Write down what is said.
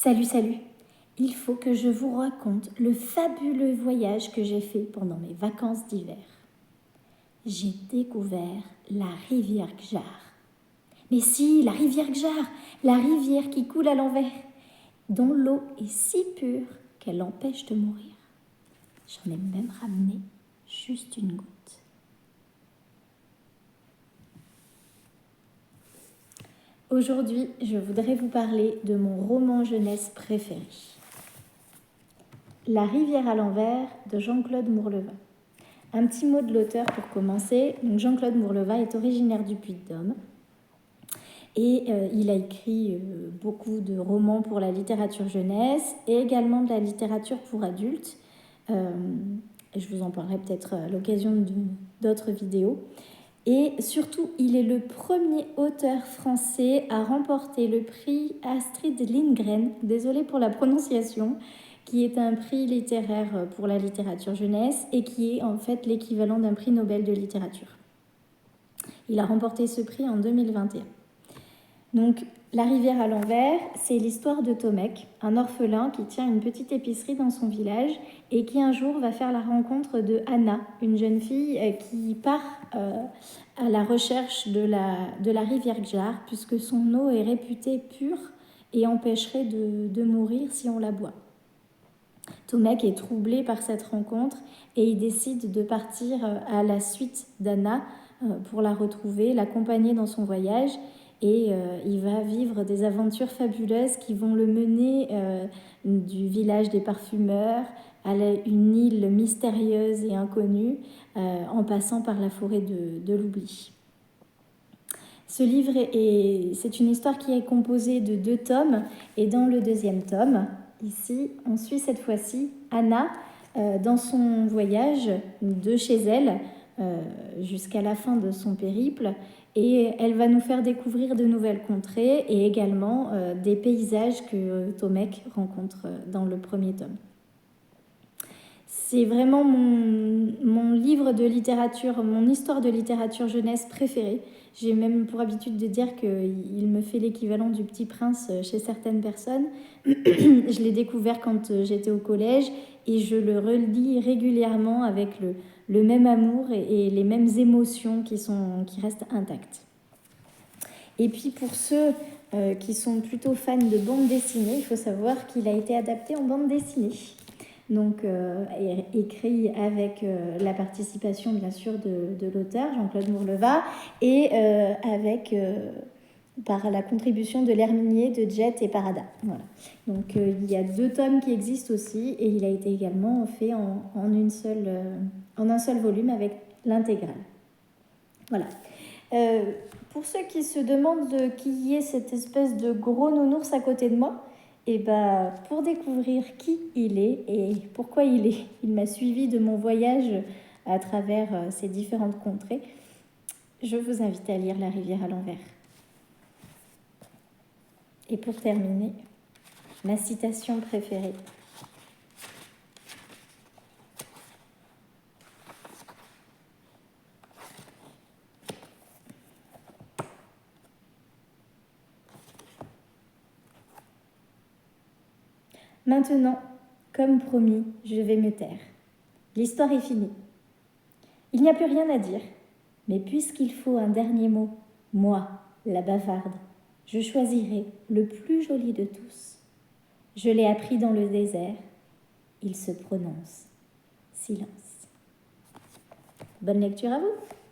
Salut, salut! Il faut que je vous raconte le fabuleux voyage que j'ai fait pendant mes vacances d'hiver. J'ai découvert la rivière Gjar. Mais si, la rivière Gjar, la rivière qui coule à l'envers, dont l'eau est si pure qu'elle empêche de mourir. J'en ai même ramené juste une goutte. Aujourd'hui, je voudrais vous parler de mon roman jeunesse préféré. La rivière à l'envers de Jean-Claude Mourleva. Un petit mot de l'auteur pour commencer. Donc Jean-Claude Mourleva est originaire du Puy-de-Dôme et il a écrit beaucoup de romans pour la littérature jeunesse et également de la littérature pour adultes. Je vous en parlerai peut-être à l'occasion d'autres vidéos. Et surtout, il est le premier auteur français à remporter le prix Astrid Lindgren, désolée pour la prononciation, qui est un prix littéraire pour la littérature jeunesse et qui est en fait l'équivalent d'un prix Nobel de littérature. Il a remporté ce prix en 2021. Donc, La rivière à l'envers, c'est l'histoire de Tomek, un orphelin qui tient une petite épicerie dans son village et qui un jour va faire la rencontre de Anna, une jeune fille qui part à la recherche de la rivière Gjar, puisque son eau est réputée pure et empêcherait de mourir si on la boit. Tomek est troublé par cette rencontre et il décide de partir à la suite d'Anna pour la retrouver, l'accompagner dans son voyage. Et il va vivre des aventures fabuleuses qui vont le mener du village des parfumeurs à une île mystérieuse et inconnue en passant par la forêt de l'oubli. Ce livre, c'est une histoire qui est composée de 2 tomes et dans le 2e tome, ici, on suit cette fois-ci Anna dans son voyage de chez elle jusqu'à la fin de son périple. Et elle va nous faire découvrir de nouvelles contrées et également des paysages que Tomek rencontre dans le 1er tome. C'est vraiment mon livre de littérature, mon histoire de littérature jeunesse préférée. J'ai même pour habitude de dire qu'il me fait l'équivalent du Petit Prince chez certaines personnes. Je l'ai découvert quand j'étais au collège et je le relis régulièrement avec le même amour et les mêmes émotions qui restent intactes. Et puis pour ceux qui sont plutôt fans de bande dessinée, il faut savoir qu'il a été adapté en bande dessinée. Donc écrit avec la participation bien sûr de l'auteur Jean-Claude Mourleva et par la contribution de l'Herminier, de Jet et Parada. Voilà. Donc il y a 2 tomes qui existent aussi et il a été également fait en un seul volume avec l'intégrale. Voilà. Pour ceux qui se demandent qui est cette espèce de gros nounours à côté de moi, et pour découvrir qui il est et pourquoi il m'a suivi de mon voyage à travers ces différentes contrées, je vous invite à lire La rivière à l'envers. Et pour terminer, ma citation préférée. Maintenant, comme promis, je vais me taire. L'histoire est finie. Il n'y a plus rien à dire, mais puisqu'il faut un dernier mot, moi, la bavarde, je choisirai le plus joli de tous. Je l'ai appris dans le désert. Il se prononce silence. Bonne lecture à vous!